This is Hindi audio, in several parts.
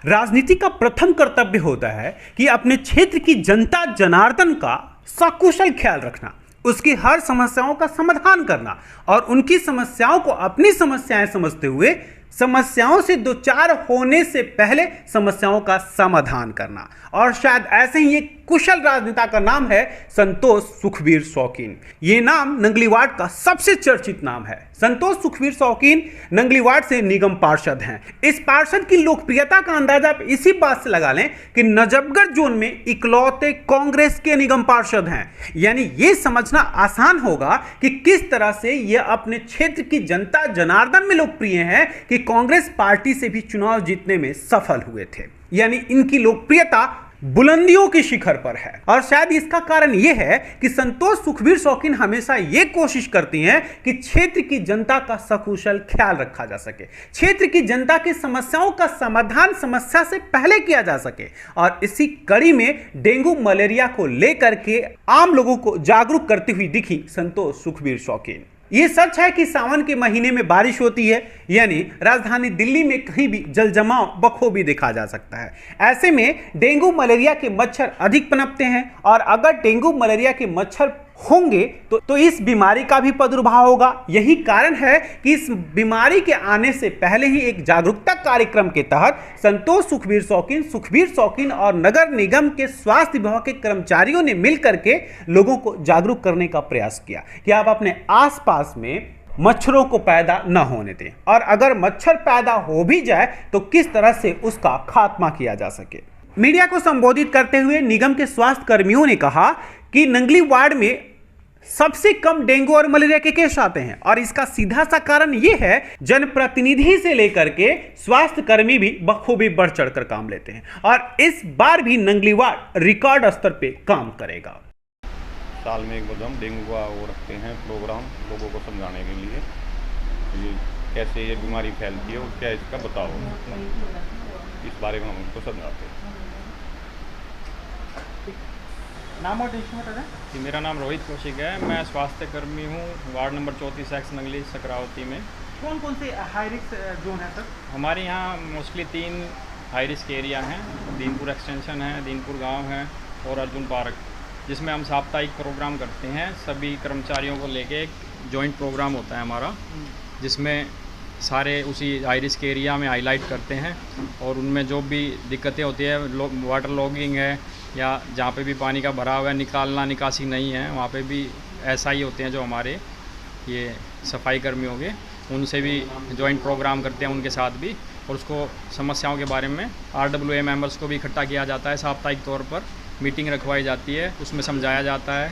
राजनीति का प्रथम कर्तव्य होता है कि अपने क्षेत्र की जनता जनार्दन का सकुशल ख्याल रखना, उसकी हर समस्याओं का समाधान करना और उनकी समस्याओं को अपनी समस्याएं समझते हुए समस्याओं से दो चार होने से पहले समस्याओं का समाधान करना। और शायद ऐसे ही एक कुशल राजनेता का नाम है संतोष सुखवीर शौकीन। ये नाम नंगली वार्ड का सबसे चर्चित नाम है। संतोष सुखवीर शौकीन नंगली वार्ड से निगम पार्षद हैं। इस पार्षद की लोकप्रियता का अंदाजा आप इसी बात से लगा लें कि नजफगढ़ जोन में इकलौते कांग्रेस के निगम पार्षद हैं। यानी ये समझना आसान होगा कि किस तरह से ये अपने क्षेत्र की जनता जनार्दन में लोकप्रिय हैं कि कांग्रेस पार्टी से भी चुनाव जीतने में सफल हुए थे। यानी इनकी लोकप्रियता बुलंदियों की शिखर पर है। और शायद इसका कारण यह है कि संतोष सुखवीर शौकीन हमेशा यह कोशिश करती हैं कि क्षेत्र की जनता का सकुशल ख्याल रखा जा सके, क्षेत्र की जनता की समस्याओं का समाधान समस्या से पहले किया जा सके। और इसी कड़ी में डेंगू मलेरिया को लेकर के आम लोगों को जागरूक करती हुई दिखी संतोष सुखवीर शौकीन। ये सच है कि सावन के महीने में बारिश होती है, यानी राजधानी दिल्ली में कहीं भी जल जमाव बखूबी देखा जा सकता है। ऐसे में डेंगू मलेरिया के मच्छर अधिक पनपते हैं और अगर डेंगू मलेरिया के मच्छर होंगे तो इस बीमारी का भी प्रादुर्भाव होगा। यही कारण है कि इस बीमारी के आने से पहले ही एक जागरूकता कार्यक्रम के तहत संतोष सुखवीर शौकीन और नगर निगम के स्वास्थ्य विभाग के कर्मचारियों ने मिलकर के लोगों को जागरूक करने का प्रयास किया कि आप अपने आसपास में मच्छरों को पैदा न होने दें और अगर मच्छर पैदा हो भी जाए तो किस तरह से उसका खात्मा किया जा सके। मीडिया को संबोधित करते हुए निगम के स्वास्थ्य कर्मियों ने कहा कि नंगली वार्ड में सबसे कम डेंगू और मलेरिया के केस आते हैं और इसका सीधा सा कारण यह है जनप्रतिनिधि से लेकर के स्वास्थ्य कर्मी भी बखूबी बढ़ चढ़कर काम लेते हैं और इस बार भी नंगली वार्ड रिकॉर्ड स्तर पे काम करेगा। साल में एक बार हम डेंगू का वो रखते हैं प्रोग्राम लोगों को समझाने के लिए, ये कैसे ये बीमारी फैलती है और क्या इसका बताओ, इस बारे में हम उनको समझाते हैं। नाम और डिस्ट्रिक्ट बता दें। जी, मेरा नाम रोहित कौशिक है, मैं स्वास्थ्य कर्मी हूँ वार्ड नंबर 34 एक्स नंगली सकरावती में। कौन कौन से हाई रिस्क जोन है सर? हमारे यहाँ मोस्टली 3 हाई रिस्क एरिया हैं। दीनपुर एक्सटेंशन है, दीनपुर गांव है और अर्जुन पार्क, जिसमें हम साप्ताहिक प्रोग्राम करते हैं। सभी कर्मचारियों को लेके एक जॉइंट प्रोग्राम होता है हमारा, जिसमें सारे उसी हाई रिस्क एरिया में हाईलाइट करते हैं और उनमें जो भी दिक्कतें होती है, वाटर लॉगिंग है या जहाँ पे भी पानी का भराव है, निकालना निकासी नहीं है, वहाँ पे भी ऐसा ही होते हैं जो हमारे ये सफाई कर्मी होंगे, उनसे भी जॉइंट प्रोग्राम करते हैं उनके साथ भी। और उसको समस्याओं के बारे में RWA मेंबर्स को भी इकट्ठा किया जाता है, साप्ताहिक तौर पर मीटिंग रखवाई जाती है। उसमें समझाया जाता है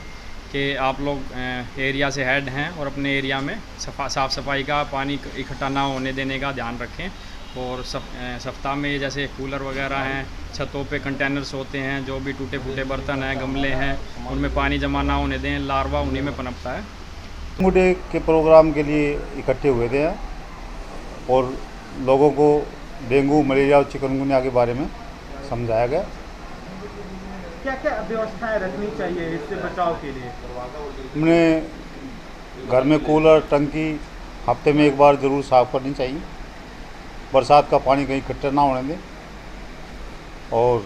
कि आप लोग एरिया से हेड हैं और अपने एरिया में साफ़ सफाई का, पानी इकट्ठा ना होने देने का ध्यान रखें। और सप्ताह में जैसे कूलर वगैरह हैं, छतों पे कंटेनर्स होते हैं, जो भी टूटे फूटे बर्तन हैं, गमले हैं, उनमें पानी जमा ना होने दें, लार्वा उन्हीं में पनपता है। डेंगू डे के प्रोग्राम के लिए इकट्ठे हुए थे और लोगों को डेंगू, मलेरिया और चिकनगुनिया के बारे में समझाया गया। क्या क्या व्यवस्थाएं रखनी चाहिए इससे बचाव के लिए? हमने घर में कूलर, टंकी हफ्ते में एक बार ज़रूर साफ़ करनी चाहिए, बरसात का पानी कहीं इकट्ठा ना होने दें और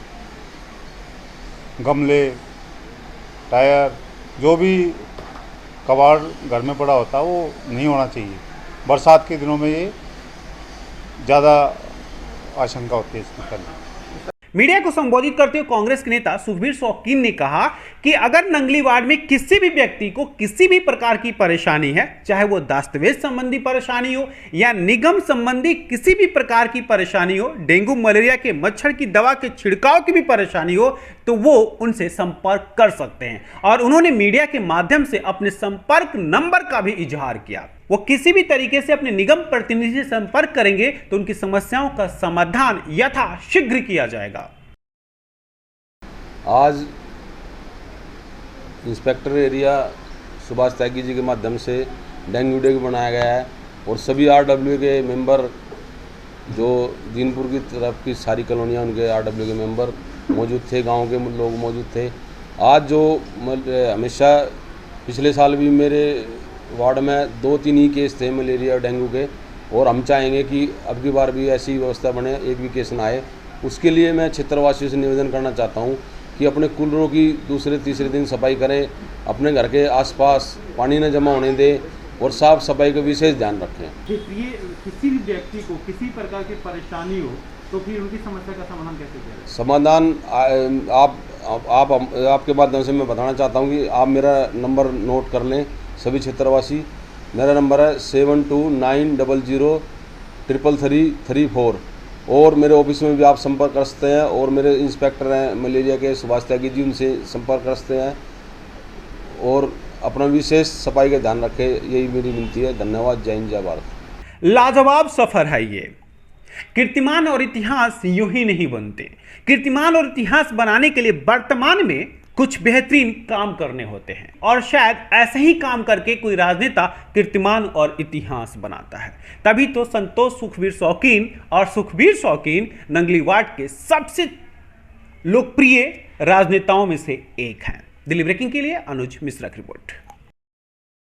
गमले, टायर, जो भी कबाड़ घर में पड़ा होता है वो नहीं होना चाहिए। बरसात के दिनों में ये ज़्यादा आशंका होती है इसकी करने। मीडिया को संबोधित करते हुए कांग्रेस के नेता सुखवीर शौकीन ने कहा कि अगर नंगली वार्ड में किसी भी व्यक्ति को किसी भी प्रकार की परेशानी है, चाहे वो दस्तावेज संबंधी परेशानी हो या निगम संबंधी किसी भी प्रकार की परेशानी हो, डेंगू मलेरिया के मच्छर की दवा के छिड़काव की भी परेशानी हो, तो वो उनसे संपर्क कर सकते हैं। और उन्होंने मीडिया के माध्यम से अपने संपर्क नंबर का भी इजहार किया। वो किसी भी तरीके से अपने निगम प्रतिनिधि से संपर्क करेंगे तो उनकी समस्याओं का समाधान यथाशीघ्र किया जाएगा। आज इंस्पेक्टर एरिया सुभाष त्यागी जी के माध्यम से डेंगू डे बनाया गया है और सभी RWA के मेंबर, जो दीनपुर की तरफ की सारी कॉलोनियाँ, उनके RWA के मेंबर मौजूद थे, गांव के लोग मौजूद थे। आज जो हमेशा पिछले साल भी मेरे वार्ड में 2-3 ही केस थे मलेरिया और डेंगू के, और हम चाहेंगे कि अब की बार भी ऐसी व्यवस्था बने, एक भी केस ना आए उसके लिए मैं क्षेत्रवासियों से निवेदन करना चाहता हूँ कि अपने कूलरों की दूसरे तीसरे दिन सफाई करें, अपने घर के आसपास पानी न जमा होने दें और साफ सफाई का विशेष ध्यान रखें। ये किसी भी व्यक्ति को किसी प्रकार की परेशानी हो तो फिर उनकी समस्या का समाधान कैसे किया जाए? समाधान आपके माध्यम से मैं बताना चाहता हूँ कि आप मेरा नंबर नोट कर लें सभी क्षेत्रवासी। मेरा नंबर है 7290033334 और मेरे ऑफिस में भी आप संपर्क कर सकते हैं और मेरे इंस्पेक्टर हैं मलेरिया के सुभाष त्यागी जी, उनसे संपर्क कर सकते हैं और अपना विशेष सफाई का ध्यान रखें, यही मेरी विनती है। धन्यवाद। जय हिंद, जय भारत। लाजवाब सफर है ये। कीर्तिमान और इतिहास यूं ही नहीं बनते। कीर्तिमान और इतिहास बनाने के लिए वर्तमान में कुछ बेहतरीन काम करने होते हैं और शायद ऐसे ही काम करके कोई राजनेता कीर्तिमान और इतिहास बनाता है। तभी तो संतोष सुखवीर शौकीन और सुखवीर शौकीन नंगली वार्ड के सबसे लोकप्रिय राजनेताओं में से एक हैं। दिल्ली ब्रेकिंग के लिए अनुज मिश्रा की रिपोर्ट।